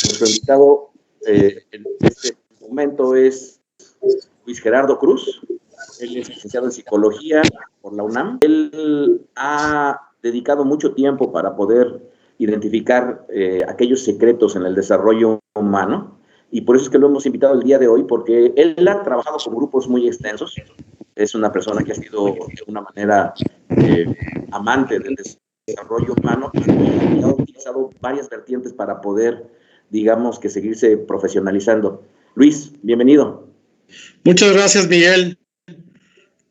Nuestro invitado en este momento es Luis Gerardo Cruz. Él es licenciado en Psicología por la UNAM. Él ha dedicado mucho tiempo para poder identificar aquellos secretos en el desarrollo humano, y por eso es que lo hemos invitado el día de hoy, porque él ha trabajado con grupos muy extensos. Es una persona que ha sido de una manera amante del desarrollo humano y ha utilizado varias vertientes para poder, digamos, que seguirse profesionalizando. Luis, bienvenido. Muchas gracias, Miguel.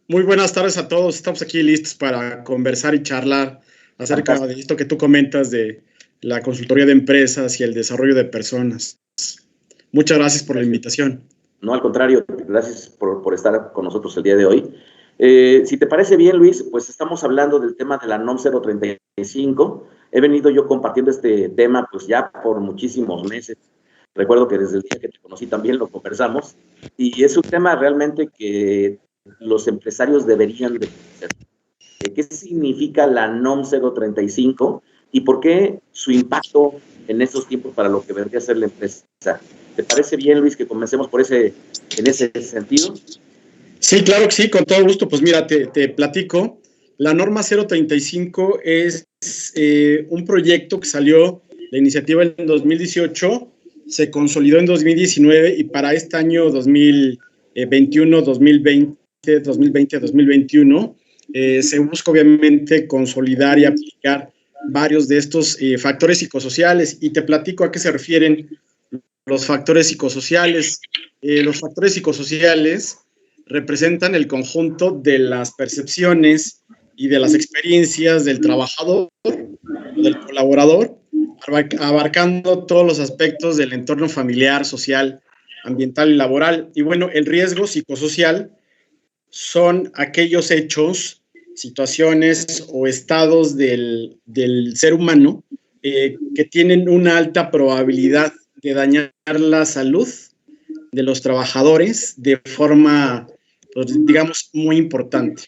Muy buenas tardes a todos. Estamos aquí listos para conversar y charlar acerca de esto que tú comentas de la consultoría de empresas y el desarrollo de personas. Muchas gracias por la invitación. No, al contrario, gracias por estar con nosotros el día de hoy. Si te parece bien, Luis, pues estamos hablando del tema de la NOM 035. He venido yo compartiendo este tema pues ya por muchísimos meses. Recuerdo que desde el día que te conocí también lo conversamos, y es un tema realmente que los empresarios deberían de conocer. ¿Qué significa la NOM 035 y por qué su impacto en estos tiempos para lo que vendría a ser la empresa? ¿Te parece bien, Luis, que comencemos en ese sentido? Sí, claro que sí, con todo gusto. Pues mira, te platico. La norma 035 es un proyecto que salió, la iniciativa en 2018, se consolidó en 2019 y para este año 2021, 2021, se busca obviamente consolidar y aplicar varios de estos factores psicosociales, y te platico a qué se refieren los factores psicosociales. Los factores psicosociales representan el conjunto de las percepciones y de las experiencias del trabajador, del colaborador, abarcando todos los aspectos del entorno familiar, social, ambiental y laboral. Y bueno, el riesgo psicosocial son aquellos hechos, situaciones o estados del ser humano que tienen una alta probabilidad de dañar la salud de los trabajadores de forma, pues, digamos, muy importante.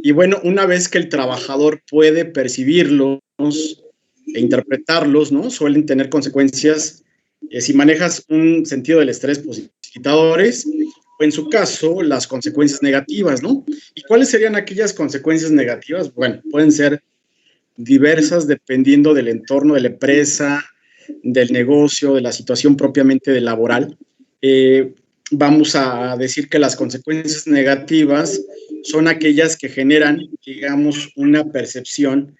Y bueno, una vez que el trabajador puede percibirlos e interpretarlos, ¿no? Suelen tener consecuencias si manejas un sentido del estrés positadores, o en su caso, las consecuencias negativas, ¿no? ¿Y cuáles serían aquellas consecuencias negativas? Bueno, pueden ser diversas dependiendo del entorno de la empresa, del negocio, de la situación propiamente de laboral. Vamos a decir que las consecuencias negativas son aquellas que generan, digamos, una percepción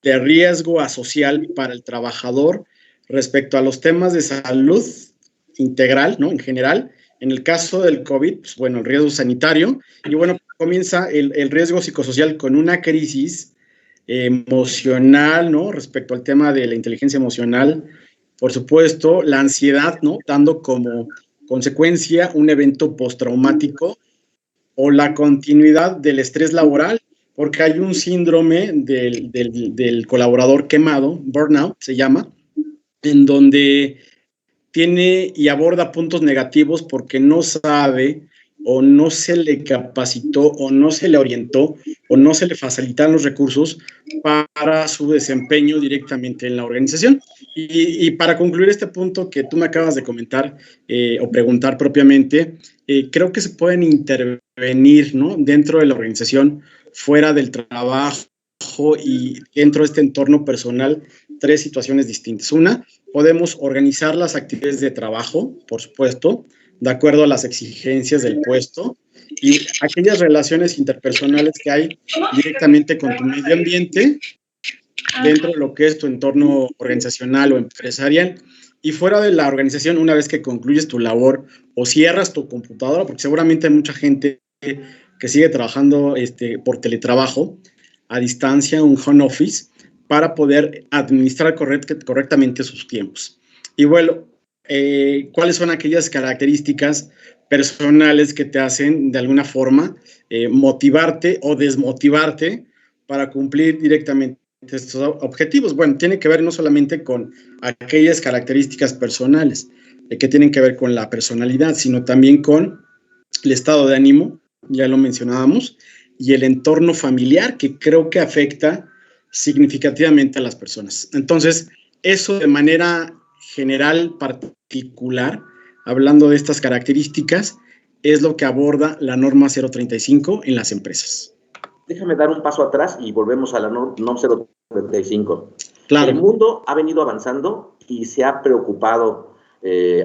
de riesgo asocial para el trabajador respecto a los temas de salud integral, ¿no? En general, en el caso del COVID, pues bueno, el riesgo sanitario, y bueno, comienza el riesgo psicosocial con una crisis emocional, ¿no? Respecto al tema de la inteligencia emocional, por supuesto, la ansiedad, ¿no? Dando como consecuencia un evento postraumático, o la continuidad del estrés laboral, porque hay un síndrome del colaborador quemado, burnout se llama, en donde tiene y aborda puntos negativos porque no sabe, o no se le capacitó, o no se le orientó, o no se le facilitan los recursos para su desempeño directamente en la organización. Y para concluir este punto que tú me acabas de comentar o preguntar propiamente, creo que se pueden intervenir, ¿no? Dentro de la organización, fuera del trabajo y dentro de este entorno personal, tres situaciones distintas. Una, podemos organizar las actividades de trabajo, por supuesto, de acuerdo a las exigencias del puesto, y aquellas relaciones interpersonales que hay directamente con tu medio ambiente, dentro de lo que es tu entorno organizacional o empresarial, y fuera de la organización, una vez que concluyes tu labor o cierras tu computadora, porque seguramente hay mucha gente que sigue trabajando por teletrabajo, a distancia, un home office, para poder administrar correctamente sus tiempos. Y bueno, ¿cuáles son aquellas características personales que te hacen de alguna forma motivarte o desmotivarte para cumplir directamente estos objetivos? Bueno, tiene que ver no solamente con aquellas características personales que tienen que ver con la personalidad, sino también con el estado de ánimo, ya lo mencionábamos, y el entorno familiar, que creo que afecta significativamente a las personas. Entonces, eso de manera general, particular, hablando de estas características, es lo que aborda la norma 035 en las empresas. Déjame dar un paso atrás y volvemos a la NOM 035. Claro. El mundo ha venido avanzando y se ha preocupado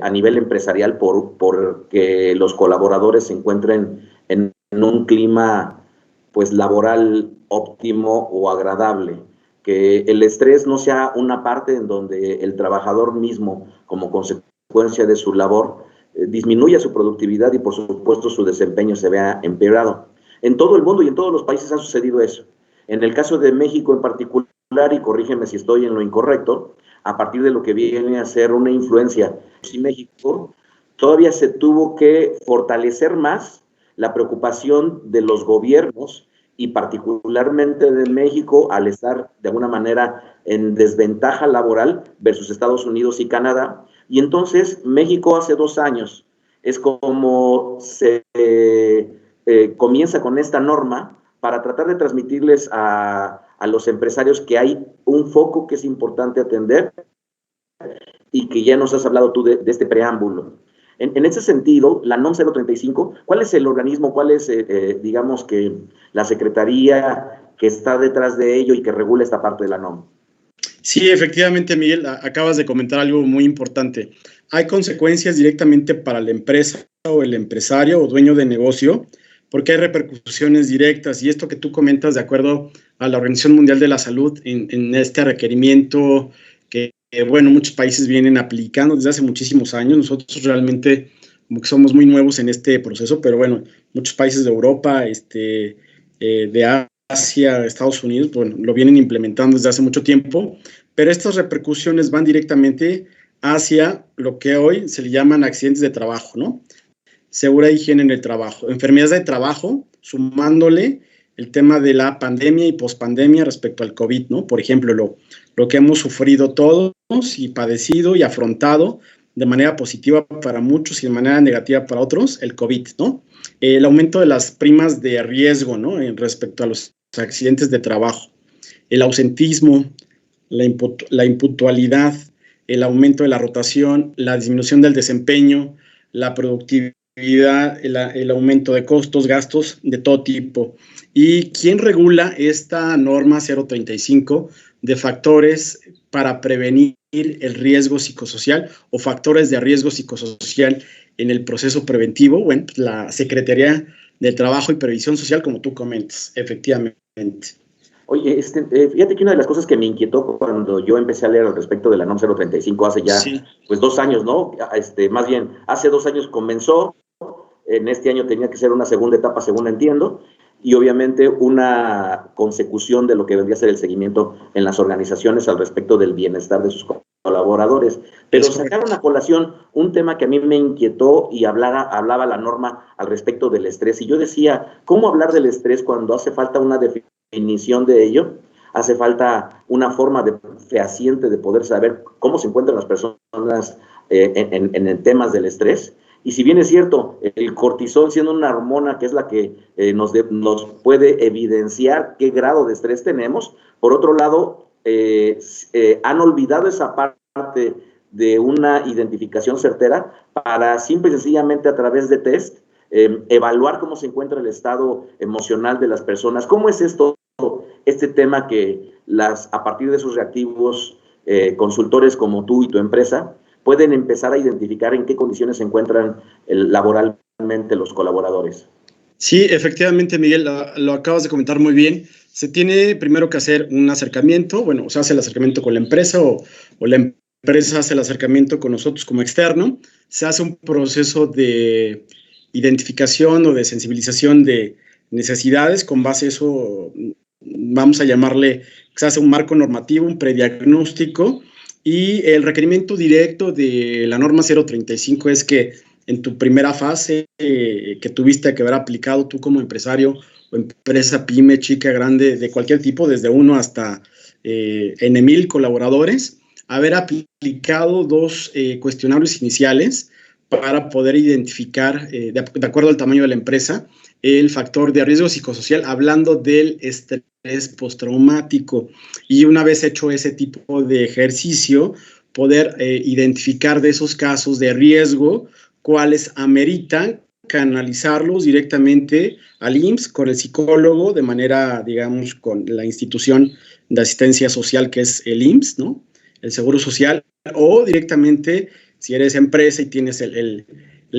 a nivel empresarial por que los colaboradores se encuentren en un clima pues laboral óptimo o agradable, que el estrés no sea una parte en donde el trabajador mismo, como consecuencia de su labor, disminuya su productividad y por supuesto su desempeño se vea empeorado. En todo el mundo y en todos los países ha sucedido eso. En el caso de México en particular, y corrígeme si estoy en lo incorrecto, a partir de lo que viene a ser una influencia en México, todavía se tuvo que fortalecer más la preocupación de los gobiernos y particularmente de México al estar de alguna manera en desventaja laboral versus Estados Unidos y Canadá. Y entonces México hace 2 años es como se comienza con esta norma para tratar de transmitirles a los empresarios que hay un foco que es importante atender y que ya nos has hablado tú de este preámbulo. En ese sentido, la NOM 035, ¿cuál es el organismo, cuál es, digamos, que la secretaría que está detrás de ello y que regula esta parte de la NOM? Sí, efectivamente, Miguel, acabas de comentar algo muy importante. Hay consecuencias directamente para la empresa o el empresario o dueño de negocio, porque hay repercusiones directas, y esto que tú comentas de acuerdo a la Organización Mundial de la Salud en este requerimiento que, bueno, muchos países vienen aplicando desde hace muchísimos años. Nosotros realmente como que somos muy nuevos en este proceso, pero bueno, muchos países de Europa, de Asia, Estados Unidos, bueno, lo vienen implementando desde hace mucho tiempo, pero estas repercusiones van directamente hacia lo que hoy se le llaman accidentes de trabajo, ¿no? Segura higiene en el trabajo, enfermedades de trabajo, sumándole el tema de la pandemia y pospandemia respecto al COVID, ¿no? Por ejemplo, lo que hemos sufrido todos y padecido y afrontado de manera positiva para muchos y de manera negativa para otros, el COVID, ¿no? El aumento de las primas de riesgo, ¿no? Respecto a los accidentes de trabajo, el ausentismo, la impuntualidad, el aumento de la rotación, la disminución del desempeño, la productividad, el aumento de costos, gastos de todo tipo. ¿Y quién regula esta norma 035 de factores para prevenir el riesgo psicosocial o factores de riesgo psicosocial en el proceso preventivo? Bueno, pues la Secretaría de Trabajo y Previsión Social, como tú comentas, efectivamente. Oye, fíjate que una de las cosas que me inquietó cuando yo empecé a leer al respecto de la NOM 035 hace ya, sí, pues 2 años, ¿no? Más bien, hace 2 años comenzó, en este año tenía que ser una segunda etapa, según entiendo, y obviamente una consecución de lo que vendría a ser el seguimiento en las organizaciones al respecto del bienestar de sus colaboradores. Pero sacaron a colación un tema que a mí me inquietó y hablaba la norma al respecto del estrés. Y yo decía, ¿cómo hablar del estrés cuando hace falta una definición de ello? Hace falta una forma fehaciente de poder saber cómo se encuentran las personas en temas del estrés. Y si bien es cierto, el cortisol siendo una hormona que es la que nos puede evidenciar qué grado de estrés tenemos, por otro lado, han olvidado esa parte de una identificación certera para simple y sencillamente a través de test evaluar cómo se encuentra el estado emocional de las personas. ¿Cómo es este tema que a partir de esos reactivos consultores como tú y tu empresa pueden empezar a identificar en qué condiciones se encuentran laboralmente los colaboradores? Sí, efectivamente, Miguel, lo acabas de comentar muy bien. Se tiene primero que hacer un acercamiento, bueno, se hace el acercamiento con la empresa o la empresa hace el acercamiento con nosotros como externo. Se hace un proceso de identificación o de sensibilización de necesidades. Con base a eso, vamos a llamarle, se hace un marco normativo, un prediagnóstico, y el requerimiento directo de la norma 035 es que en tu primera fase que tuviste que haber aplicado tú como empresario o empresa pyme, chica, grande, de cualquier tipo, desde 1 hasta N 1000 colaboradores, haber aplicado 2 cuestionarios iniciales para poder identificar, de acuerdo al tamaño de la empresa, el factor de riesgo psicosocial, hablando del estrés postraumático. Y una vez hecho ese tipo de ejercicio, poder identificar de esos casos de riesgo cuáles ameritan canalizarlos directamente al IMSS con el psicólogo de manera, digamos, con la institución de asistencia social que es el IMSS, ¿no? El Seguro Social, o directamente si eres empresa y tienes el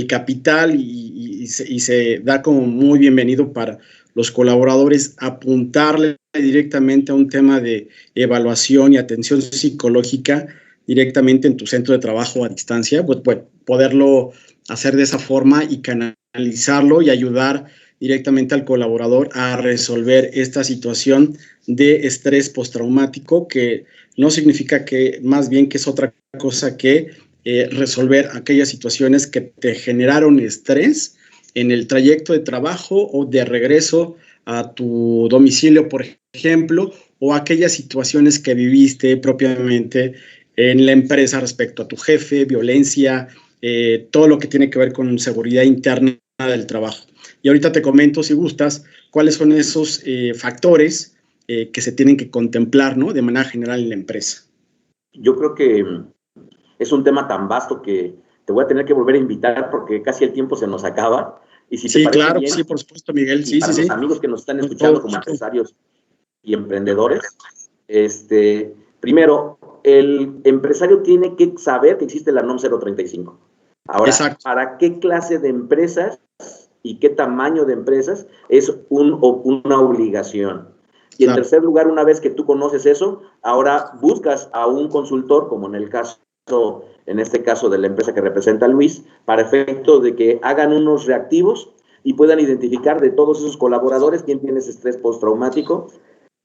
capital y se da como muy bienvenido para los colaboradores apuntarle directamente a un tema de evaluación y atención psicológica directamente en tu centro de trabajo a distancia, pues poderlo hacer de esa forma y canalizarlo y ayudar directamente al colaborador a resolver esta situación de estrés postraumático, que no significa que, más bien que es otra cosa que resolver aquellas situaciones que te generaron estrés en el trayecto de trabajo o de regreso a tu domicilio, por ejemplo, o aquellas situaciones que viviste propiamente en la empresa respecto a tu jefe, violencia, todo lo que tiene que ver con seguridad interna del trabajo. Y ahorita te comento, si gustas, cuáles son esos factores que se tienen que contemplar, ¿no?, de manera general en la empresa. Yo creo que es un tema tan vasto que te voy a tener que volver a invitar porque casi el tiempo se nos acaba. Y si te Sí, parece claro, bien, sí, por supuesto, Miguel. y Sí, para sí, los sí. amigos que nos están escuchando como empresarios y emprendedores, primero, el empresario tiene que saber que existe la NOM 035. Ahora, exacto, ¿para qué clase de empresas y qué tamaño de empresas es una obligación? Y en claro. tercer lugar, una vez que tú conoces eso, ahora buscas a un consultor, como en este caso de la empresa que representa a Luis, para efecto de que hagan unos reactivos y puedan identificar de todos esos colaboradores quién tiene ese estrés postraumático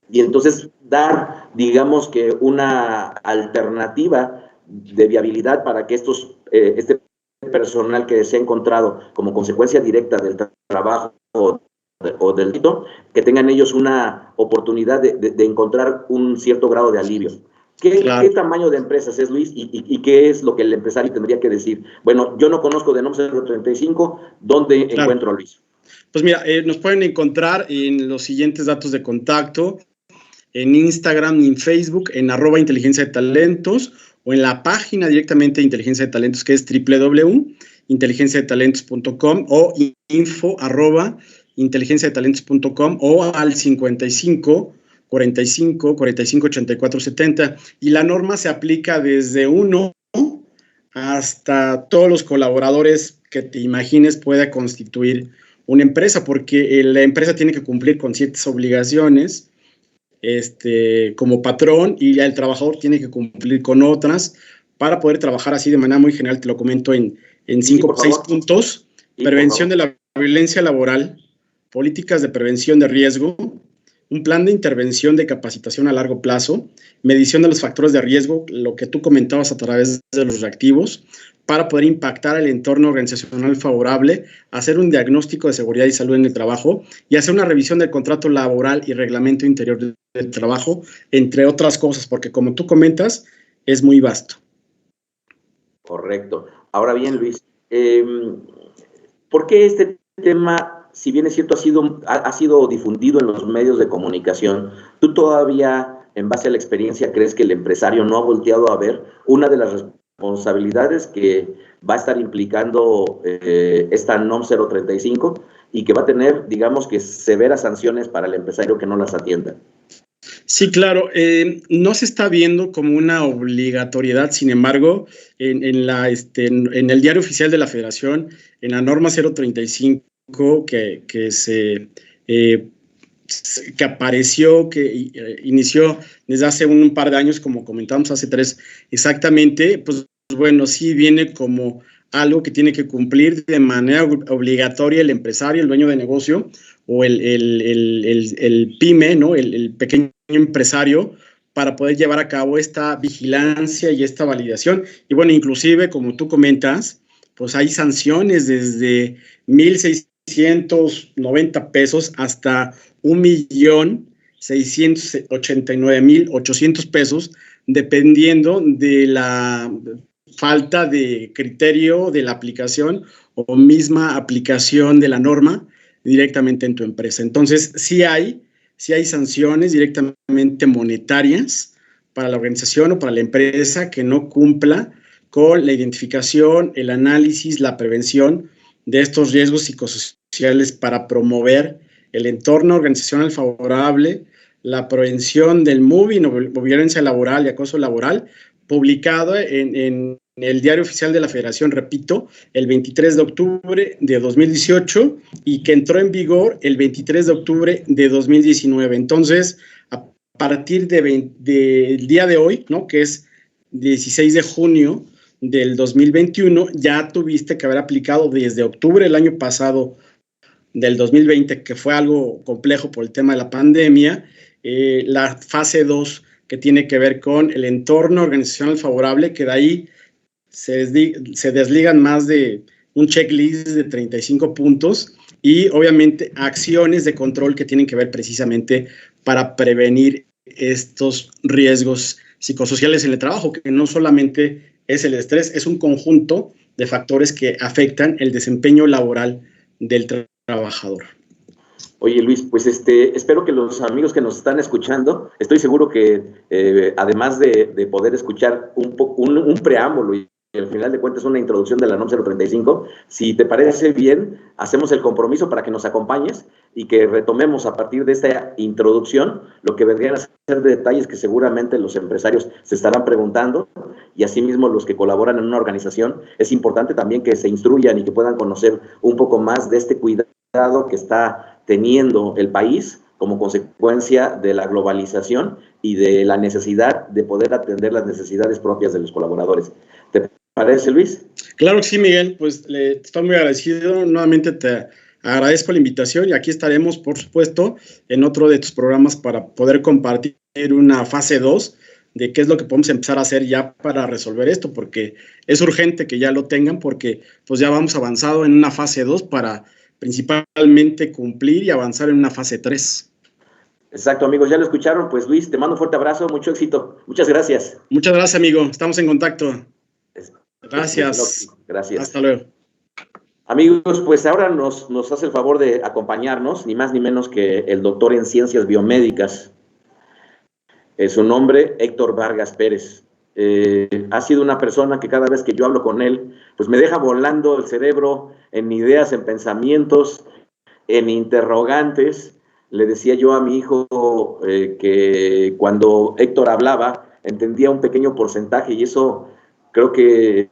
y entonces dar, digamos que una alternativa de viabilidad para que este personal que se ha encontrado como consecuencia directa del trabajo o del delito, que tengan ellos una oportunidad de encontrar un cierto grado de alivio. Claro. ¿Qué tamaño de empresas es, Luis? ¿Y qué es lo que el empresario tendría que decir? Bueno, yo no conozco de NOM 035, ¿dónde Claro. encuentro a Luis? Pues mira, nos pueden encontrar en los siguientes datos de contacto, en Instagram y en Facebook, en @inteligencia de talentos, o en la página directamente de Inteligencia de Talentos, que es www.inteligenciadetalentos.com, o info@inteligenciadetalentos.com, o al 55 45 45 84 70. Y la norma se aplica desde 1 hasta todos los colaboradores que te imagines pueda constituir una empresa, porque la empresa tiene que cumplir con ciertas obligaciones como patrón, y ya el trabajador tiene que cumplir con otras para poder trabajar así de manera muy general. Te lo comento en 5 o 6 puntos. Prevención de la violencia laboral, políticas de prevención de riesgo, un plan de intervención de capacitación a largo plazo, medición de los factores de riesgo, lo que tú comentabas a través de los reactivos, para poder impactar el entorno organizacional favorable, hacer un diagnóstico de seguridad y salud en el trabajo y hacer una revisión del contrato laboral y reglamento interior del trabajo, entre otras cosas, porque como tú comentas, es muy vasto. Correcto. Ahora bien, Luis, ¿por qué este tema, si bien es cierto, ha sido difundido en los medios de comunicación, tú todavía, en base a la experiencia, crees que el empresario no ha volteado a ver una de las responsabilidades que va a estar implicando esta NOM 035 y que va a tener, digamos que, severas sanciones para el empresario que no las atienda? Sí, claro, no se está viendo como una obligatoriedad, sin embargo, en el Diario Oficial de la Federación, en la norma 035 que apareció, que inició desde hace un par de años, como comentamos hace 3 exactamente, pues bueno, sí viene como algo que tiene que cumplir de manera obligatoria el empresario, el dueño de negocio, o el pyme, ¿no?, el pequeño empresario, para poder llevar a cabo esta vigilancia y esta validación. Y bueno, inclusive, como tú comentas, pues hay sanciones desde 1,690 pesos hasta 1,689,800 pesos, dependiendo de la falta de criterio de la aplicación o misma aplicación de la norma directamente en tu empresa. Entonces, sí hay sanciones directamente monetarias para la organización o para la empresa que no cumpla con la identificación, el análisis, la prevención de estos riesgos psicosociales para promover el entorno organizacional favorable, la prevención del mobbing o violencia laboral y acoso laboral, publicado en el Diario Oficial de la Federación, repito, el 23 de octubre de 2018 y que entró en vigor el 23 de octubre de 2019. Entonces, a partir del día de hoy, ¿no?, que es 16 de junio del 2021, ya tuviste que haber aplicado desde octubre del año pasado del 2020, que fue algo complejo por el tema de la pandemia, la fase 2, que tiene que ver con el entorno organizacional favorable, que de ahí se desligan más de un checklist de 35 puntos y obviamente acciones de control que tienen que ver precisamente para prevenir estos riesgos psicosociales en el trabajo, que no solamente es el estrés, es un conjunto de factores que afectan el desempeño laboral del trabajador. Oye, Luis, pues espero que los amigos que nos están escuchando, estoy seguro que además de poder escuchar un preámbulo y al final de cuentas una introducción de la NOM 035, si te parece bien, hacemos el compromiso para que nos acompañes y que retomemos a partir de esta introducción lo que vendrían a ser detalles que seguramente los empresarios se estarán preguntando y asimismo los que colaboran en una organización. Es importante también que se instruyan y que puedan conocer un poco más de este cuidado que está teniendo el país como consecuencia de la globalización y de la necesidad de poder atender las necesidades propias de los colaboradores. ¿Te parece, Luis? Claro que sí, Miguel, pues estoy muy agradecido, nuevamente te agradezco la invitación y aquí estaremos, por supuesto, en otro de tus programas para poder compartir una fase 2 de qué es lo que podemos empezar a hacer ya para resolver esto, porque es urgente que ya lo tengan, porque pues ya vamos avanzado en una fase 2 para principalmente cumplir y avanzar en una fase 3. Exacto, amigos, ya lo escucharon. Pues Luis, te mando un fuerte abrazo, mucho éxito. Muchas gracias. Muchas gracias, amigo. Estamos en contacto. Gracias. Gracias. Hasta luego. Amigos, pues ahora nos hace el favor de acompañarnos, ni más ni menos que el doctor en Ciencias Biomédicas. Su nombre, Héctor Vargas Pérez. Ha sido una persona que cada vez que yo hablo con él, pues me deja volando el cerebro en ideas, en pensamientos, en interrogantes. Le decía yo a mi hijo que cuando Héctor hablaba, entendía un pequeño porcentaje y eso creo que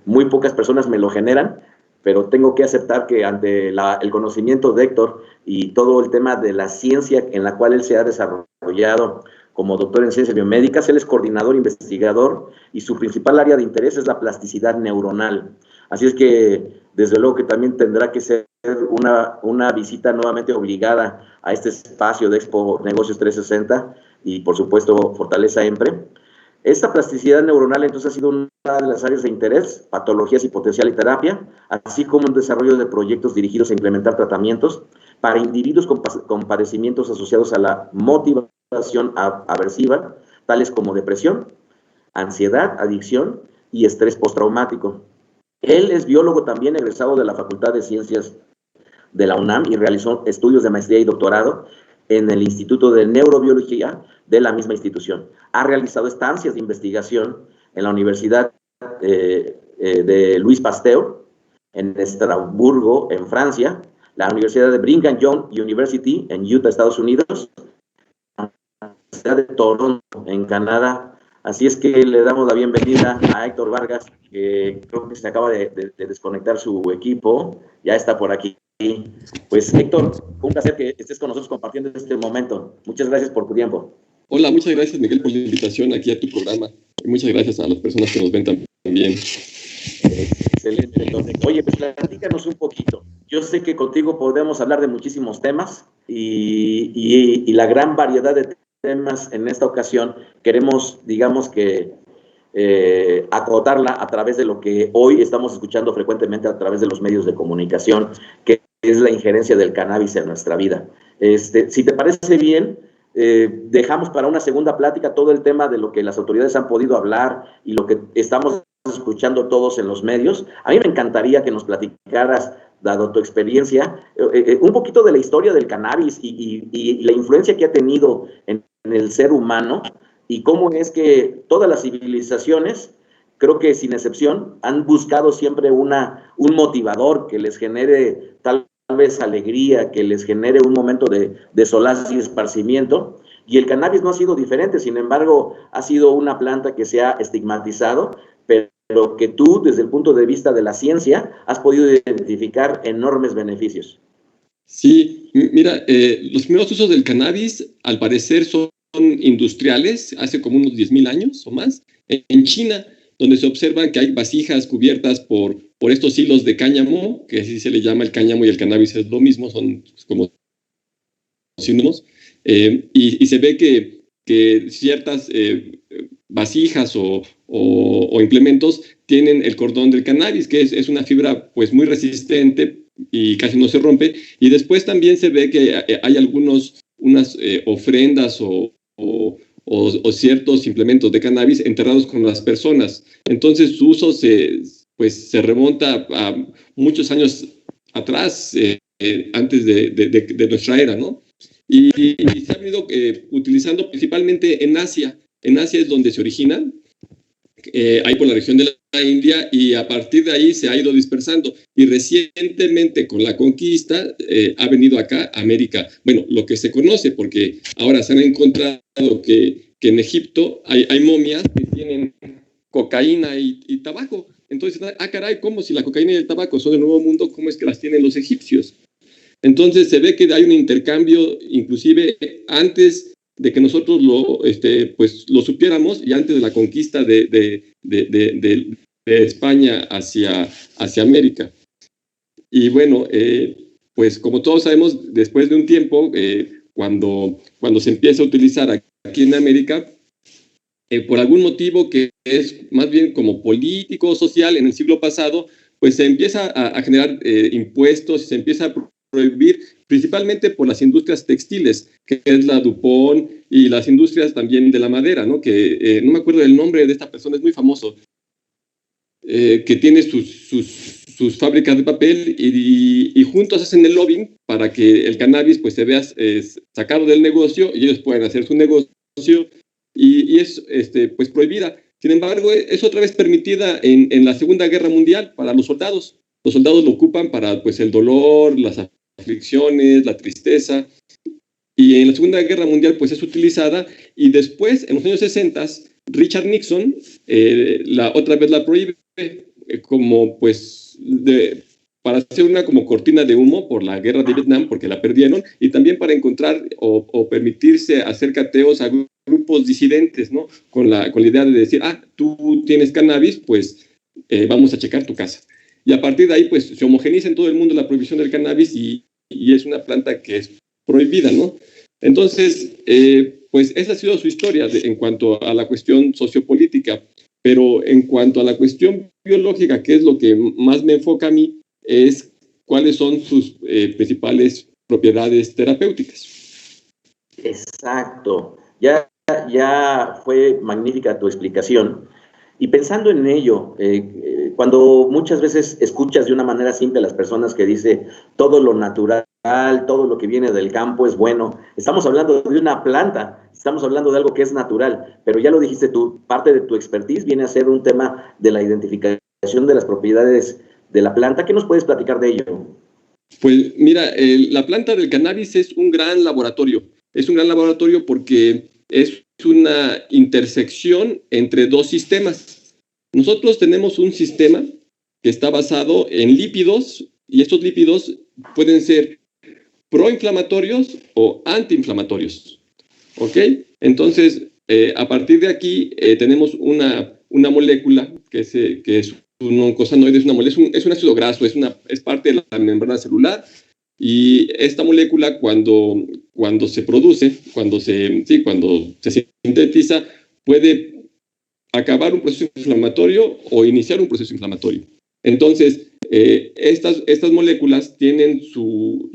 muy pocas personas me lo generan, pero tengo que aceptar que ante el conocimiento de Héctor y todo el tema de la ciencia en la cual él se ha desarrollado como doctor en ciencias biomédicas, él es coordinador, investigador y su principal área de interés es la plasticidad neuronal. Así es que, desde luego que también tendrá que ser una visita nuevamente obligada a este espacio de Expo Negocios 360 y, por supuesto, Fortaleza EMPRE. Esta plasticidad neuronal, entonces, ha sido una de las áreas de interés, patologías y potencial y terapia, así como un desarrollo de proyectos dirigidos a implementar tratamientos para individuos con padecimientos asociados a la motivación aversiva, tales como depresión, ansiedad, adicción y estrés postraumático. Él es biólogo también egresado de la Facultad de Ciencias de la UNAM y realizó estudios de maestría y doctorado en el Instituto de Neurobiología de la misma institución. Ha realizado estancias de investigación en la Universidad de Louis Pasteur, en Estrasburgo, en Francia, la Universidad de Brigham Young University, en Utah, Estados Unidos, la Universidad de Toronto, en Canadá. Así es que le damos la bienvenida a Héctor Vargas, que creo que se acaba de desconectar su equipo, ya está por aquí. Pues Héctor, un placer que estés con nosotros compartiendo este momento. Muchas gracias por tu tiempo. Hola, muchas gracias, Miguel, por la invitación aquí a tu programa. Y muchas gracias a las personas que nos ven también. Excelente, entonces. Oye, pues platícanos un poquito. Yo sé que contigo podemos hablar de muchísimos temas y la gran variedad de temas en esta ocasión queremos, digamos que, acotarla a través de lo que hoy estamos escuchando frecuentemente a través de los medios de comunicación, que es la injerencia del cannabis en nuestra vida. Si te parece bien, dejamos para una segunda plática todo el tema de lo que las autoridades han podido hablar y lo que estamos escuchando todos en los medios. A mí me encantaría que nos platicaras, dado tu experiencia, un poquito de la historia del cannabis y la influencia que ha tenido en el ser humano y cómo es que todas las civilizaciones, creo que sin excepción, han buscado siempre un motivador que les genere tal vez alegría, que les genere un momento de solaz y esparcimiento. Y el cannabis no ha sido diferente, sin embargo, ha sido una planta que se ha estigmatizado, pero que tú, desde el punto de vista de la ciencia, has podido identificar enormes beneficios. Sí, mira, los primeros usos del cannabis, al parecer, son industriales, hace como unos 10,000 años o más, en China, donde se observa que hay vasijas cubiertas por estos hilos de cáñamo, que así se le llama. El cáñamo y el cannabis es lo mismo, son como sinónimos, y se ve que ciertas vasijas o implementos tienen el cordón del cannabis, que es una fibra pues muy resistente y casi no se rompe. Y después también se ve que hay unas ofrendas o ciertos implementos de cannabis enterrados con las personas. Entonces su uso se remonta a muchos años atrás, antes de nuestra era, ¿no? Y se ha venido utilizando principalmente en Asia. En Asia es donde se originan, ahí por la región de la India, y a partir de ahí se ha ido dispersando. Y recientemente, con la conquista, ha venido acá a América. Bueno, lo que se conoce, porque ahora se han encontrado que en Egipto hay momias que tienen cocaína y tabaco. Entonces, caray, ¿cómo si la cocaína y el tabaco son del Nuevo Mundo? ¿Cómo es que las tienen los egipcios? Entonces se ve que hay un intercambio, inclusive antes de que nosotros lo supiéramos, y antes de la conquista de España hacia América. Y bueno, pues como todos sabemos, después de un tiempo, cuando se empieza a utilizar aquí en América, por algún motivo que es más bien como político o social en el siglo pasado, pues se empieza a generar impuestos, se empieza a prohibir, principalmente por las industrias textiles, que es la DuPont, y las industrias también de la madera, ¿no? Que no me acuerdo del nombre de esta persona, es muy famoso, que tiene sus fábricas de papel, y juntos hacen el lobbying para que el cannabis pues se vea sacado del negocio y ellos puedan hacer su negocio, y es pues prohibida. Sin embargo, es otra vez permitida en la Segunda Guerra Mundial para los soldados. Los soldados lo ocupan para pues el dolor, las aflicciones, la tristeza, y en la Segunda Guerra Mundial pues es utilizada, y después en los años 60 Richard Nixon otra vez la prohíbe, como pues para hacer una como cortina de humo por la guerra de Vietnam, porque la perdieron, y también para encontrar o permitirse hacer cateos a grupos disidentes, ¿no? Con la idea de decir, tú tienes cannabis, pues vamos a checar tu casa. Y a partir de ahí, pues, se homogeniza en todo el mundo la prohibición del cannabis, y es una planta que es prohibida, ¿no? Entonces, pues, esa ha sido su historia en cuanto a la cuestión sociopolítica. Pero en cuanto a la cuestión biológica, que es lo que más me enfoca a mí, es cuáles son sus principales propiedades terapéuticas. Exacto. Ya fue magnífica tu explicación. Y pensando en ello, cuando muchas veces escuchas de una manera simple a las personas que dice todo lo natural, todo lo que viene del campo es bueno, estamos hablando de una planta, estamos hablando de algo que es natural, pero ya lo dijiste tú, parte de tu expertise viene a ser un tema de la identificación de las propiedades de la planta. ¿Qué nos puedes platicar de ello? Pues mira, la planta del cannabis es un gran laboratorio. Es un gran laboratorio porque es una intersección entre dos sistemas. Nosotros tenemos un sistema que está basado en lípidos, y estos lípidos pueden ser proinflamatorios o antiinflamatorios. ¿Ok? Entonces, a partir de aquí tenemos una molécula que es un oncosanoide, es un ácido graso, es parte de la membrana celular. Y esta molécula, cuando se produce, cuando se sintetiza, puede acabar un proceso inflamatorio o iniciar un proceso inflamatorio. Entonces, estas moléculas tienen su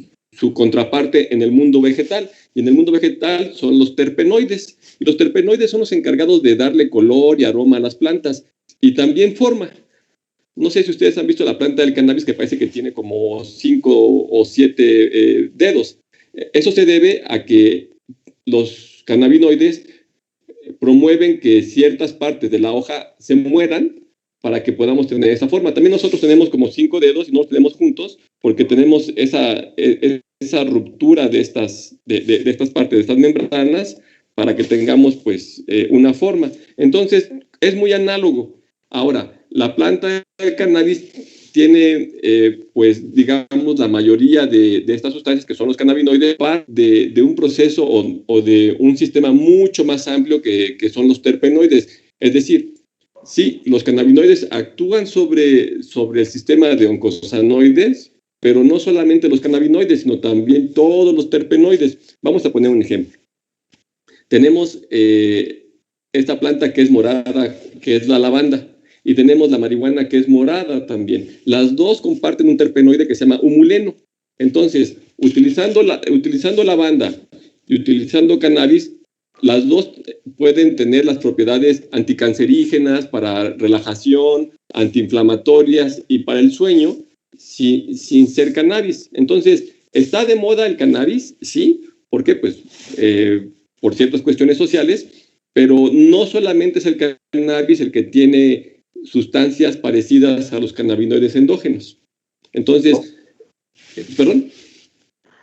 contraparte en el mundo vegetal, y en el mundo vegetal son los terpenoides, y los terpenoides son los encargados de darle color y aroma a las plantas, y también forma. No sé si ustedes han visto la planta del cannabis, que parece que tiene como 5 o 7 dedos. Eso se debe a que los cannabinoides promueven que ciertas partes de la hoja se mueran para que podamos tener esa forma. También nosotros tenemos como 5 dedos y no los tenemos juntos porque tenemos esa ruptura de estas partes, de estas membranas, para que tengamos pues una forma. Entonces, es muy análogo. Ahora, la planta del cannabis tiene, pues, digamos, la mayoría de estas sustancias que son los cannabinoides, de un proceso o de un sistema mucho más amplio que son los terpenoides. Es decir, sí, los cannabinoides actúan sobre el sistema de oncosanoides, pero no solamente los cannabinoides, sino también todos los terpenoides. Vamos a poner un ejemplo. Tenemos esta planta que es morada, que es la lavanda, y tenemos la marihuana que es morada también. Las dos comparten un terpenoide que se llama humuleno. Entonces, utilizando lavanda y utilizando cannabis, las dos pueden tener las propiedades anticancerígenas, para relajación, antiinflamatorias y para el sueño, sin ser cannabis. Entonces, ¿está de moda el cannabis? Sí. ¿Por qué? Pues por ciertas cuestiones sociales, pero no solamente es el cannabis el que tiene sustancias parecidas a los cannabinoides endógenos. Entonces, ¿perdón?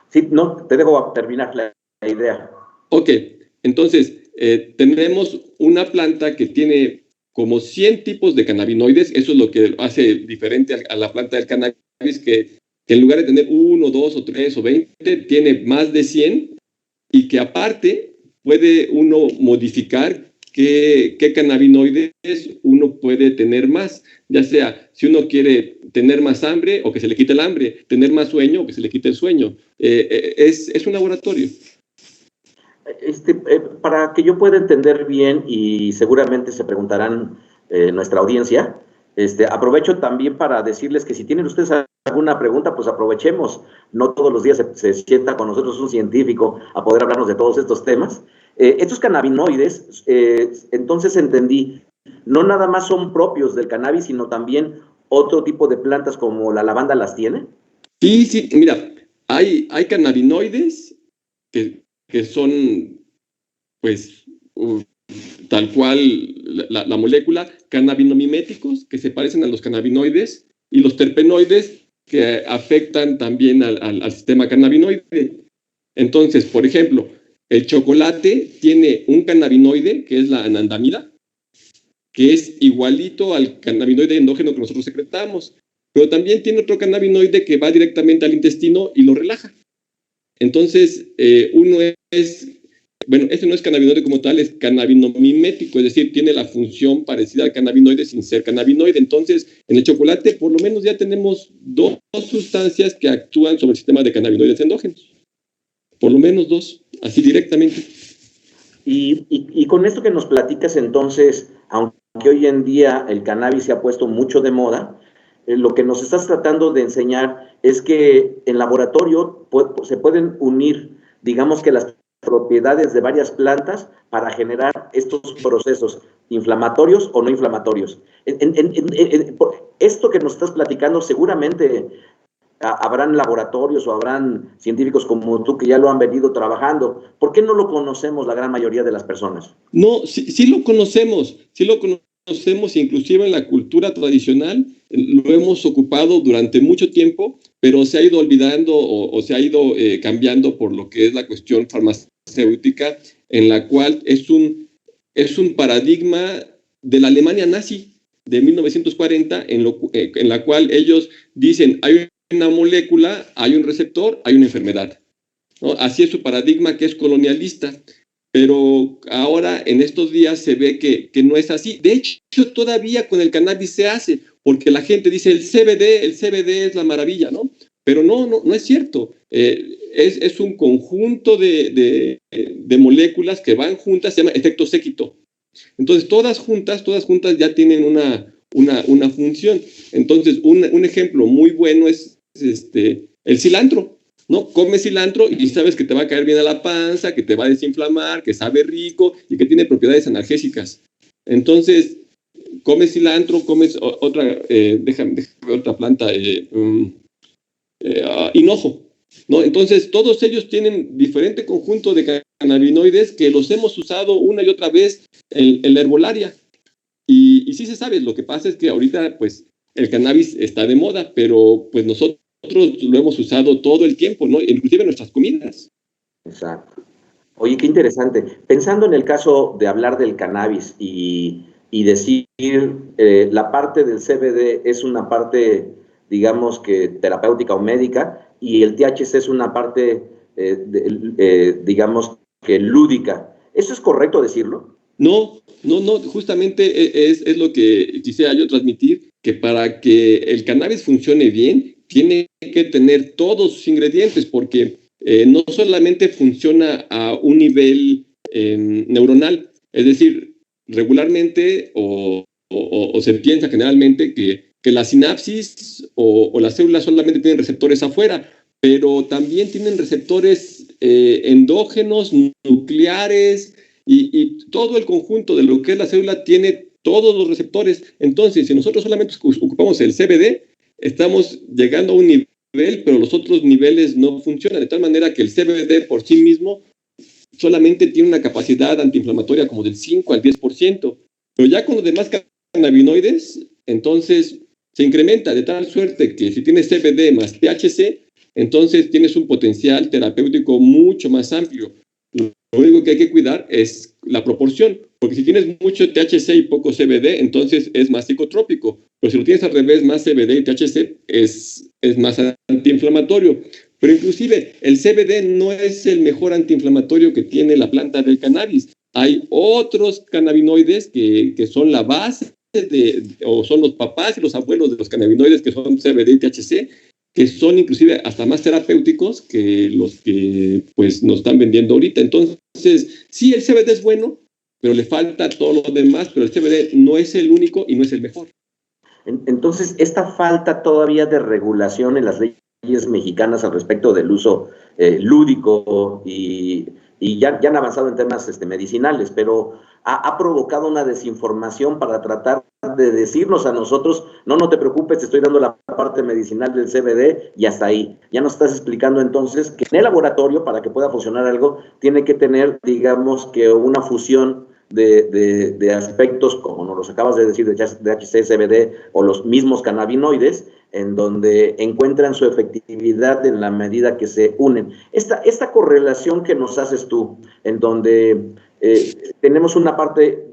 Sí, no, te dejo terminar la idea. Ok, entonces, tenemos una planta que tiene como 100 tipos de cannabinoides. Eso es lo que hace diferente a la planta del cannabis, que en lugar de tener 1, 2 o 3 o 20, tiene más de 100, y que aparte puede uno modificar qué cannabinoides uno puede tener más, ya sea si uno quiere tener más hambre o que se le quite el hambre, tener más sueño o que se le quite el sueño. Es un laboratorio. Para que yo pueda entender bien, y seguramente se preguntarán nuestra audiencia, aprovecho también para decirles que si tienen ustedes alguna pregunta, pues aprovechemos. No todos los días se sienta con nosotros un científico a poder hablarnos de todos estos temas. Estos cannabinoides, entonces entendí, no nada más son propios del cannabis, sino también otro tipo de plantas como la lavanda las tiene. Sí, mira, hay cannabinoides que son, pues, tal cual la molécula, cannabinomiméticos, que se parecen a los cannabinoides, y los terpenoides, que afectan también al sistema cannabinoide. Entonces, por ejemplo, el chocolate tiene un cannabinoide, que es la anandamida, que es igualito al cannabinoide endógeno que nosotros secretamos, pero también tiene otro cannabinoide que va directamente al intestino y lo relaja. Entonces, este no es cannabinoide como tal, es cannabinomimético, es decir, tiene la función parecida al cannabinoide sin ser cannabinoide. Entonces, en el chocolate por lo menos ya tenemos 2 sustancias que actúan sobre el sistema de cannabinoides endógenos. Por lo menos 2, así directamente. Y con esto que nos platicas, entonces, aunque hoy en día el cannabis se ha puesto mucho de moda, lo que nos estás tratando de enseñar es que en laboratorio se pueden unir, digamos que las propiedades de varias plantas para generar estos procesos inflamatorios o no inflamatorios. Esto que nos estás platicando, seguramente habrán laboratorios o habrán científicos como tú que ya lo han venido trabajando. ¿Por qué no lo conocemos la gran mayoría de las personas? No, sí lo conocemos, inclusive en la cultura tradicional lo hemos ocupado durante mucho tiempo, pero se ha ido olvidando o se ha ido cambiando por lo que es la cuestión farmacéutica, en la cual es un paradigma de la Alemania nazi de 1940, en la cual ellos dicen, hay una molécula, hay un receptor, hay una enfermedad, ¿no? Así es su paradigma, que es colonialista. Pero ahora, en estos días, se ve que no es así. De hecho, todavía con el cannabis se hace, porque la gente dice el CBD es la maravilla, ¿no? Pero no es cierto. Es un conjunto de moléculas que van juntas, se llama efecto séquito. Entonces, todas juntas ya tienen una función. Entonces, un ejemplo muy bueno es el cilantro, ¿no? Comes cilantro y sabes que te va a caer bien a la panza, que te va a desinflamar, que sabe rico y que tiene propiedades analgésicas. Entonces, comes cilantro, comes otra, déjame otra planta, hinojo. ¿no? Entonces, todos ellos tienen diferente conjunto de cannabinoides que los hemos usado una y otra vez en la herbolaria. Y sí se sabe, lo que pasa es que ahorita, pues, el cannabis está de moda, pero pues nosotros lo hemos usado todo el tiempo, ¿no? Inclusive en nuestras comidas. Exacto. Oye, qué interesante. Pensando en el caso de hablar del cannabis y decir la parte del CBD es una parte, digamos que terapéutica o médica, y el THC es una parte, digamos que lúdica. ¿Eso es correcto decirlo? No, justamente es lo que quisiera yo transmitir, que para que el cannabis funcione bien, tiene que tener todos sus ingredientes, porque no solamente funciona a un nivel neuronal, es decir, regularmente o se piensa generalmente que la sinapsis o las células solamente tienen receptores afuera, pero también tienen receptores endógenos, nucleares, y todo el conjunto de lo que es la célula tiene todos los receptores. Entonces, si nosotros solamente ocupamos el CBD, estamos llegando a un nivel, pero los otros niveles no funcionan, de tal manera que el CBD por sí mismo solamente tiene una capacidad antiinflamatoria como del 5 al 10%, pero ya con los demás cannabinoides, entonces se incrementa de tal suerte que si tienes CBD más THC, entonces tienes un potencial terapéutico mucho más amplio. Lo único que hay que cuidar es la proporción, porque si tienes mucho THC y poco CBD, entonces es más psicotrópico, pero si lo tienes al revés, más CBD y THC, es más antiinflamatorio. Pero inclusive el CBD no es el mejor antiinflamatorio que tiene la planta del cannabis. Hay otros cannabinoides que son la base o son los papás y los abuelos de los cannabinoides que son CBD y THC, que son inclusive hasta más terapéuticos que los que pues nos están vendiendo ahorita. Entonces, sí, el CBD es bueno, pero le falta todo lo demás, pero el CBD no es el único y no es el mejor. Entonces, esta falta todavía de regulación en las leyes mexicanas al respecto del uso lúdico y ya han avanzado en temas medicinales, pero ha provocado una desinformación para tratar de decirnos a nosotros, no te preocupes, te estoy dando la parte medicinal del CBD y hasta ahí. Ya nos estás explicando entonces que en el laboratorio, para que pueda funcionar algo, tiene que tener, digamos, que una fusión de aspectos, como nos los acabas de decir, de THC, CBD o los mismos cannabinoides, en donde encuentran su efectividad en la medida que se unen. Esta correlación que nos haces tú, en donde tenemos una parte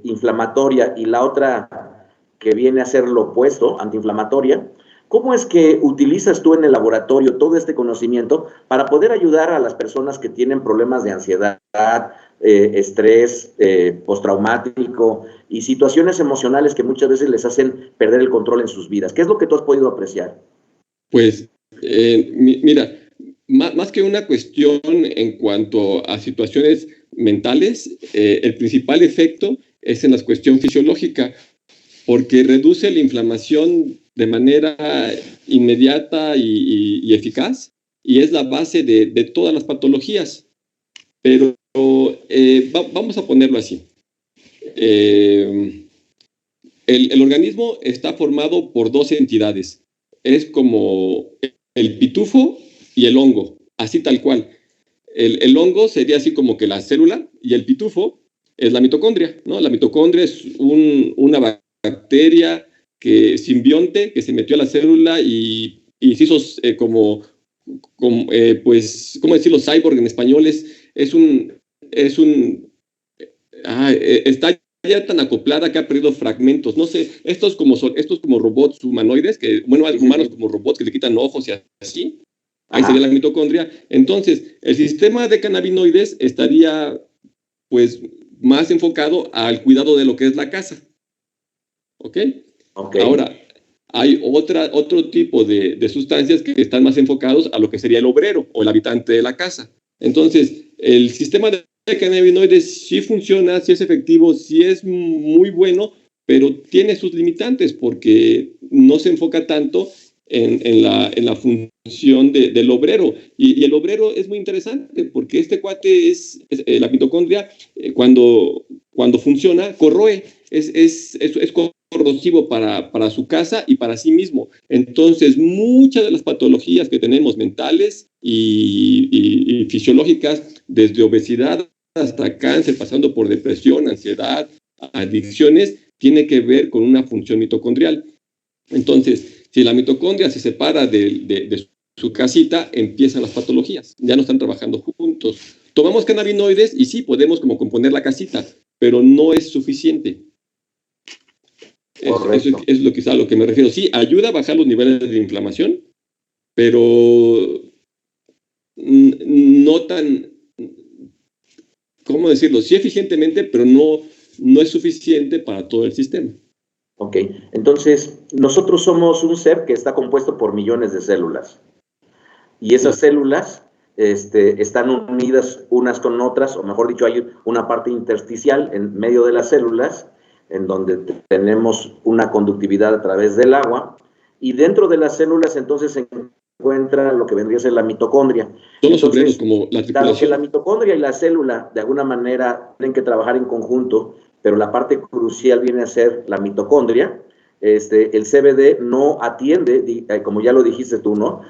inflamatoria y la otra que viene a ser lo opuesto, antiinflamatoria, ¿cómo es que utilizas tú en el laboratorio todo este conocimiento para poder ayudar a las personas que tienen problemas de ansiedad, estrés postraumático y situaciones emocionales que muchas veces les hacen perder el control en sus vidas? ¿Qué es lo que tú has podido apreciar? Pues, mira, más que una cuestión en cuanto a situaciones mentales, el principal efecto es en la cuestión fisiológica, porque reduce la inflamación de manera inmediata y eficaz, y es la base de todas las patologías. Pero vamos a ponerlo así. El organismo está formado por dos entidades. Es como el pitufo y el hongo, así tal cual. El hongo sería así como que la célula y el pitufo es la mitocondria, ¿no? La mitocondria es una bacteria simbionte que se metió a la célula y se hizo pues, ¿cómo decirlo? Cyborg en español está ya tan acoplada que ha perdido fragmentos. No sé, estos como robots humanoides, humanos como robots que le quitan ojos y así. Ahí sería la mitocondria. Entonces, el sistema de cannabinoides estaría, pues, más enfocado al cuidado de lo que es la casa. ¿Ok? Ahora, hay otro tipo de sustancias que están más enfocados a lo que sería el obrero o el habitante de la casa. Entonces, el sistema de cannabinoides sí funciona, sí es efectivo, sí es muy bueno, pero tiene sus limitantes porque no se enfoca tanto en la función del obrero. Y el obrero es muy interesante porque este cuate la mitocondria, cuando funciona, corroe, es corrosivo para su casa y para sí mismo. Entonces, muchas de las patologías que tenemos mentales y fisiológicas, desde obesidad hasta cáncer, pasando por depresión, ansiedad, adicciones, tiene que ver con una función mitocondrial. Entonces, si la mitocondria se separa de su casita, empiezan las patologías. Ya no están trabajando juntos. Tomamos cannabinoides y sí, podemos como componer la casita, pero no es suficiente. Eso es lo que es a lo que me refiero. Sí, ayuda a bajar los niveles de inflamación, pero no tan, ¿cómo decirlo? Sí eficientemente, pero no es suficiente para todo el sistema. Ok, entonces nosotros somos un ser que está compuesto por millones de células. Y esas células están unidas unas con otras, o mejor dicho, hay una parte intersticial en medio de las células, en donde tenemos una conductividad a través del agua, y dentro de las células entonces se encuentra lo que vendría a ser la mitocondria. Son los obreros como la tripulación. Dado que la mitocondria y la célula de alguna manera tienen que trabajar en conjunto, pero la parte crucial viene a ser la mitocondria, el CBD no atiende, como ya lo dijiste tú, ¿no?,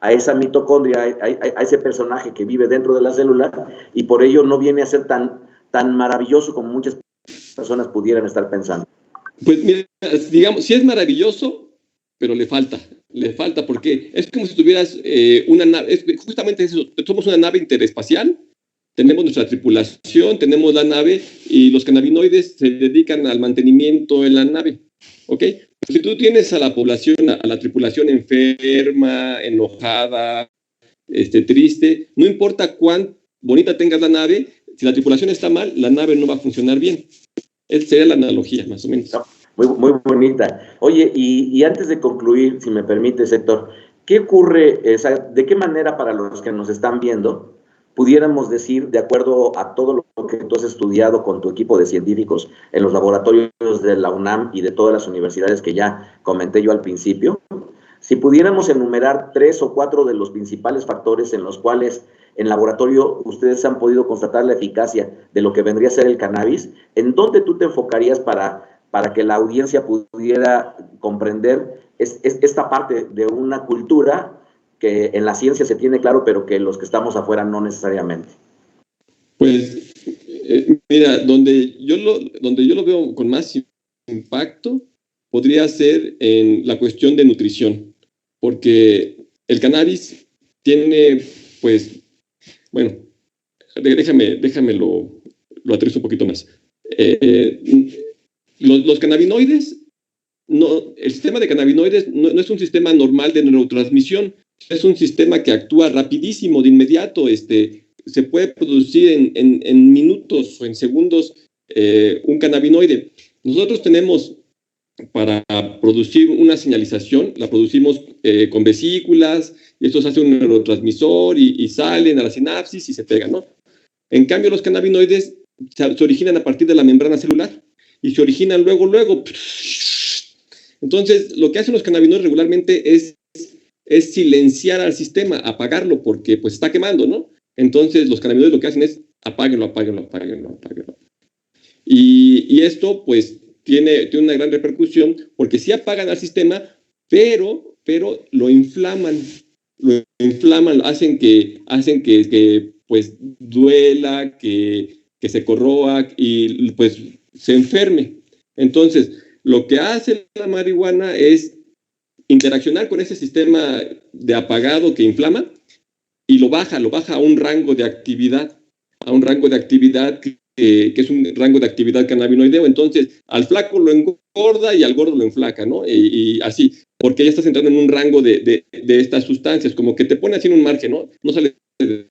a esa mitocondria, a ese personaje que vive dentro de la célula, y por ello no viene a ser tan maravilloso como muchas personas pudieran estar pensando. Pues mira, digamos, sí es maravilloso, pero le falta, porque es como si tuvieras una nave, justamente eso, somos una nave interespacial, tenemos nuestra tripulación, tenemos la nave, y los cannabinoides se dedican al mantenimiento en la nave, ¿ok? Si tú tienes a la población, a la tripulación enferma, enojada, triste, no importa cuán bonita tengas la nave, si la tripulación está mal, la nave no va a funcionar bien. Esa sería la analogía, más o menos. No, muy bonita. Oye, y antes de concluir, si me permites, Héctor, ¿qué ocurre, de qué manera para los que nos están viendo pudiéramos decir, de acuerdo a todo lo que tú has estudiado con tu equipo de científicos en los laboratorios de la UNAM y de todas las universidades que ya comenté yo al principio, si pudiéramos enumerar 3 o 4 de los principales factores en los cuales en laboratorio ustedes han podido constatar la eficacia de lo que vendría a ser el cannabis, ¿en dónde tú te enfocarías para que la audiencia pudiera comprender esta parte de una cultura que en la ciencia se tiene claro, pero que los que estamos afuera no necesariamente? Pues, mira, donde yo lo veo con más impacto podría ser en la cuestión de nutrición, porque el cannabis tiene, pues, bueno, déjame lo aterrizo un poquito más. Los cannabinoides, el sistema de cannabinoides no es un sistema normal de neurotransmisión, es un sistema que actúa rapidísimo, de inmediato, se puede producir en minutos o en segundos un cannabinoide. Nosotros tenemos, para producir una señalización, la producimos con vesículas, y esto se hace un neurotransmisor y salen a la sinapsis y se pegan, ¿no? En cambio, los cannabinoides se originan a partir de la membrana celular y se originan luego. Entonces, lo que hacen los cannabinoides regularmente es silenciar al sistema, apagarlo, porque pues está quemando, ¿no? Entonces, los cannabinoides lo que hacen es apáguenlo. Y esto, pues, tiene una gran repercusión, porque sí apagan al sistema, pero lo inflaman, hacen que pues, duela, que se corroa y, pues, se enferme. Entonces, lo que hace la marihuana es interaccionar con ese sistema de apagado que inflama y lo baja a un rango de actividad, que es un rango de actividad cannabinoideo. Entonces, al flaco lo engorda y al gordo lo enflaca, ¿no? Y así, porque ya estás entrando en un rango de estas sustancias, como que te pone así en un margen, ¿no? No sales de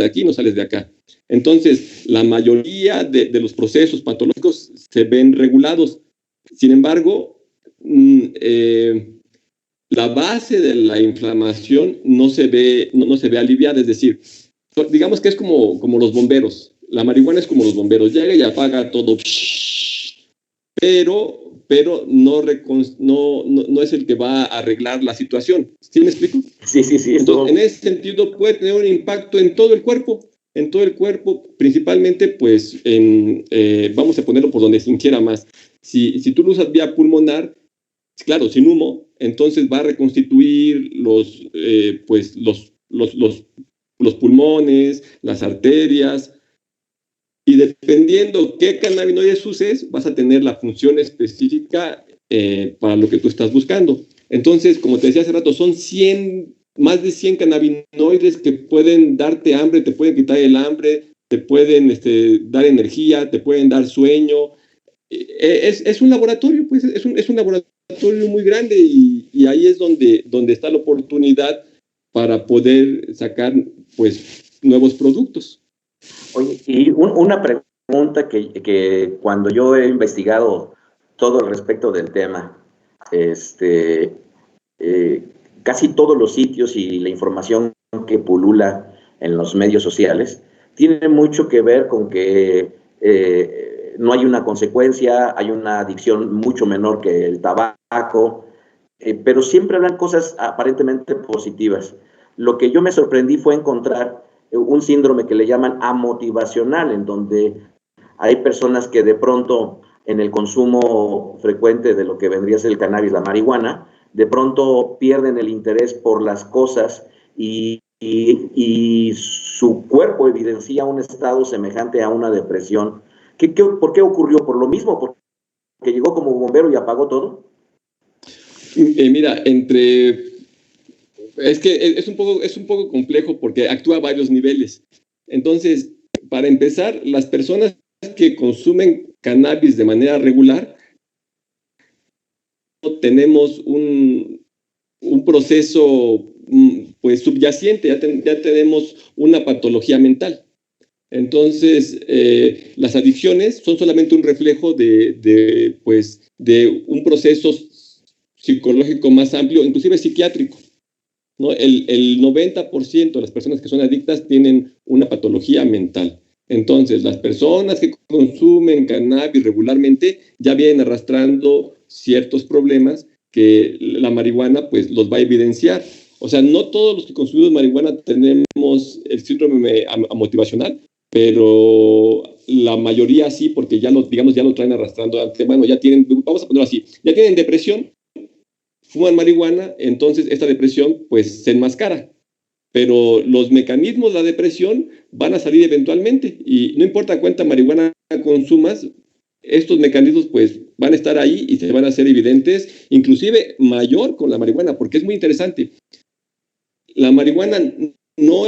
aquí, no sales de acá. Entonces, la mayoría de los procesos patológicos se ven regulados. Sin embargo, la base de la inflamación no se ve aliviada, es decir, digamos que es como los bomberos. La marihuana es como los bomberos, llega y apaga todo, pero no es el que va a arreglar la situación. ¿Sí me explico? Sí. Entonces, en ese sentido puede tener un impacto en todo el cuerpo, en todo el cuerpo, principalmente pues vamos a ponerlo por donde se ingiera más. Si tú lo usas vía pulmonar, claro, sin humo, entonces va a reconstituir los pulmones, las arterias, y dependiendo qué cannabinoides uses, vas a tener la función específica para lo que tú estás buscando. Entonces, como te decía hace rato, son más de 100 cannabinoides que pueden darte hambre, te pueden quitar el hambre, te pueden dar energía, te pueden dar sueño. Es un laboratorio, pues, es un laboratorio muy grande y ahí es donde está la oportunidad para poder sacar, pues, nuevos productos. Oye, y una pregunta que cuando yo he investigado todo al respecto del tema, casi todos los sitios y la información que pulula en los medios sociales tiene mucho que ver con que no hay una consecuencia, hay una adicción mucho menor que el tabaco, pero siempre hablan cosas aparentemente positivas. Lo que yo me sorprendí fue encontrar un síndrome que le llaman amotivacional, en donde hay personas que de pronto en el consumo frecuente de lo que vendría a ser el cannabis, la marihuana, de pronto pierden el interés por las cosas y su cuerpo evidencia un estado semejante a una depresión. ¿Por qué ocurrió? ¿Por lo mismo? ¿Porque llegó como bombero y apagó todo? Mira, es que es un poco complejo porque actúa a varios niveles. Entonces, para empezar, las personas que consumen cannabis de manera regular, tenemos un proceso pues subyacente, ya tenemos una patología mental. Entonces, las adicciones son solamente un reflejo de un proceso psicológico más amplio, inclusive psiquiátrico, ¿no? El 90% de las personas que son adictas tienen una patología mental. Entonces, las personas que consumen cannabis regularmente ya vienen arrastrando ciertos problemas que la marihuana pues los va a evidenciar. O sea, no todos los que consumimos marihuana tenemos el síndrome motivacional, pero la mayoría sí, porque ya lo traen arrastrando de antemano, vamos a ponerlo así, ya tienen depresión, fuman marihuana, entonces esta depresión pues se enmascara. Pero los mecanismos de la depresión van a salir eventualmente y no importa cuánta marihuana consumas, estos mecanismos pues van a estar ahí y se van a hacer evidentes, inclusive mayor con la marihuana, porque es muy interesante. La marihuana no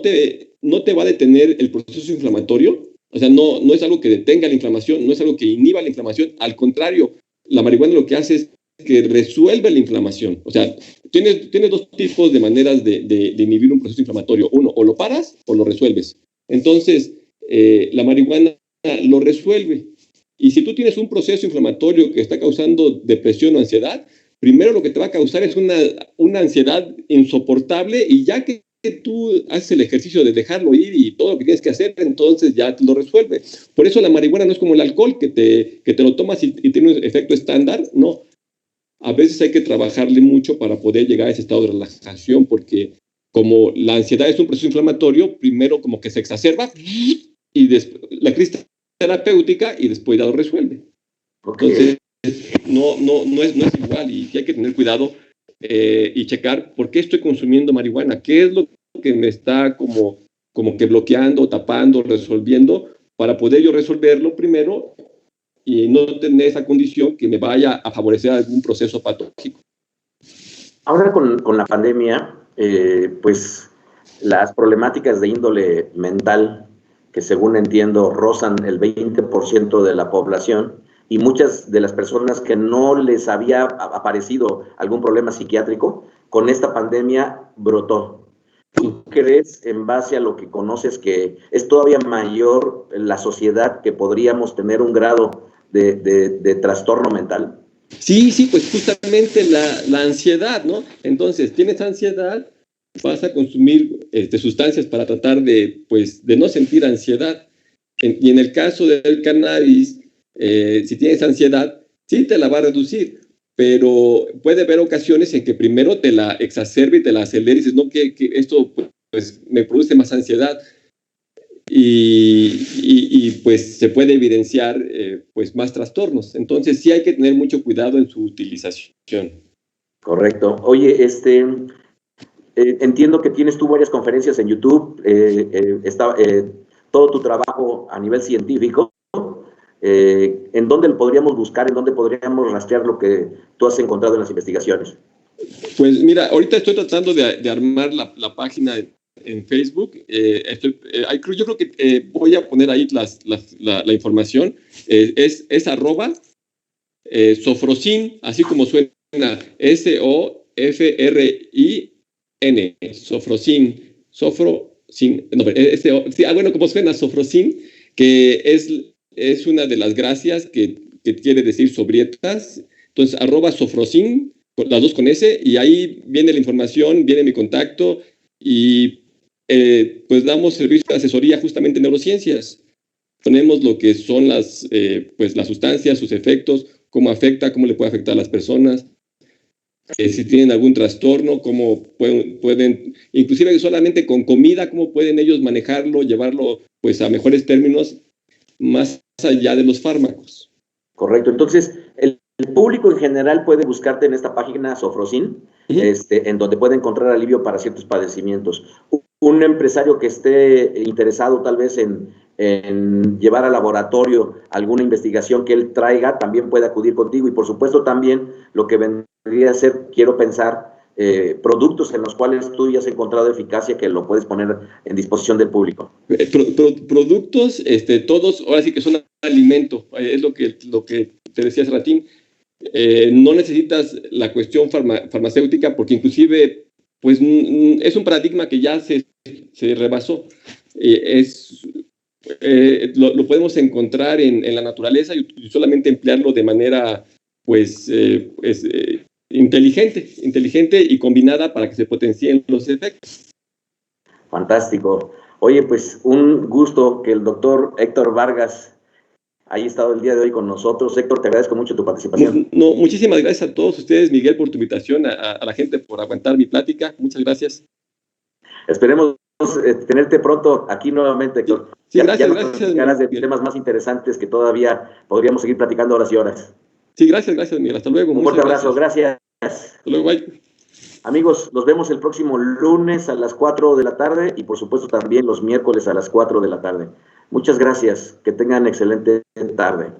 te va a detener el proceso inflamatorio, o sea, no es algo que detenga la inflamación, no es algo que inhiba la inflamación, al contrario, la marihuana lo que hace es que resuelve la inflamación. O sea, tienes dos tipos de maneras de inhibir un proceso inflamatorio. Uno, o lo paras o lo resuelves. Entonces, la marihuana lo resuelve. Y si tú tienes un proceso inflamatorio que está causando depresión o ansiedad, primero lo que te va a causar es una ansiedad insoportable, y ya que tú haces el ejercicio de dejarlo ir y todo lo que tienes que hacer, entonces ya te lo resuelve. Por eso la marihuana no es como el alcohol, que te lo tomas y tiene un efecto estándar. No. A veces hay que trabajarle mucho para poder llegar a ese estado de relajación, porque como la ansiedad es un proceso inflamatorio, primero como que se exacerba y después la crisis terapéutica y después ya lo resuelve. Entonces, no es igual, y hay que tener cuidado y checar por qué estoy consumiendo marihuana, qué es lo que me está como que bloqueando, tapando, resolviendo, para poder yo resolverlo primero y no tener esa condición que me vaya a favorecer algún proceso patológico. Ahora con la pandemia, pues las problemáticas de índole mental, que según entiendo rozan el 20% de la población, y muchas de las personas que no les había aparecido algún problema psiquiátrico, con esta pandemia brotó. ¿Tú crees, en base a lo que conoces, que es todavía mayor en la sociedad, que podríamos tener un grado de trastorno mental? Sí, pues justamente la ansiedad, ¿no? Entonces, tienes ansiedad, vas a consumir sustancias para tratar de no sentir ansiedad. Y en el caso del cannabis, si tienes ansiedad, sí te la va a reducir, pero puede haber ocasiones en que primero te la exacerbe y te la acelere y dices, no, que esto pues me produce más ansiedad. pues se puede evidenciar pues más trastornos. Entonces sí hay que tener mucho cuidado en su utilización. Correcto. Oye, entiendo que tienes tú varias conferencias en YouTube, todo tu trabajo a nivel científico. ¿En dónde lo podríamos buscar? ¿En dónde podríamos rastrear lo que tú has encontrado en las investigaciones? Pues mira, ahorita estoy tratando de armar la página en Facebook. Yo creo que voy a poner ahí la información. Es @, Sofrosin, así como suena, SOFRIN, Sofrosin, como suena, Sofrosin, que es una de las gracias que quiere decir sobrietas. Entonces, @Sofrosin, las dos con S, y ahí viene la información, viene mi contacto, y pues damos servicio de asesoría justamente en neurociencias. Ponemos lo que son las sustancias, sus efectos, cómo le puede afectar a las personas, si tienen algún trastorno, cómo pueden, inclusive solamente con comida, cómo pueden ellos manejarlo, llevarlo pues a mejores términos, más allá de los fármacos. Correcto. Entonces, el público en general puede buscarte en esta página Sofrosin, en donde puede encontrar alivio para ciertos padecimientos. Un empresario que esté interesado tal vez en llevar al laboratorio alguna investigación que él traiga, también puede acudir contigo, y por supuesto también lo que vendría a ser, quiero pensar, productos en los cuales tú ya has encontrado eficacia que lo puedes poner en disposición del público. Productos, todos, ahora sí que son alimento, es lo que te decía hace ratín. No necesitas la cuestión farmacéutica, porque inclusive pues es un paradigma que ya se rebasó. Lo podemos encontrar en la naturaleza y solamente emplearlo de manera pues inteligente y combinada para que se potencien los efectos. Fantástico. Oye, pues un gusto que el doctor Héctor Vargas haya estado el día de hoy con nosotros. Héctor, te agradezco mucho tu participación. Muchísimas gracias a todos ustedes, Miguel, por tu invitación, a la gente por aguantar mi plática. Muchas gracias. Esperemos tenerte pronto aquí nuevamente, Héctor. Sí, gracias. De temas más interesantes que todavía podríamos seguir platicando horas y horas. Sí, gracias, Miguel. Hasta luego. Un fuerte abrazo, gracias. Hasta luego, bye. Amigos, nos vemos el próximo lunes a las 4 de la tarde y por supuesto también los miércoles a las 4 de la tarde. Muchas gracias. Que tengan excelente tarde.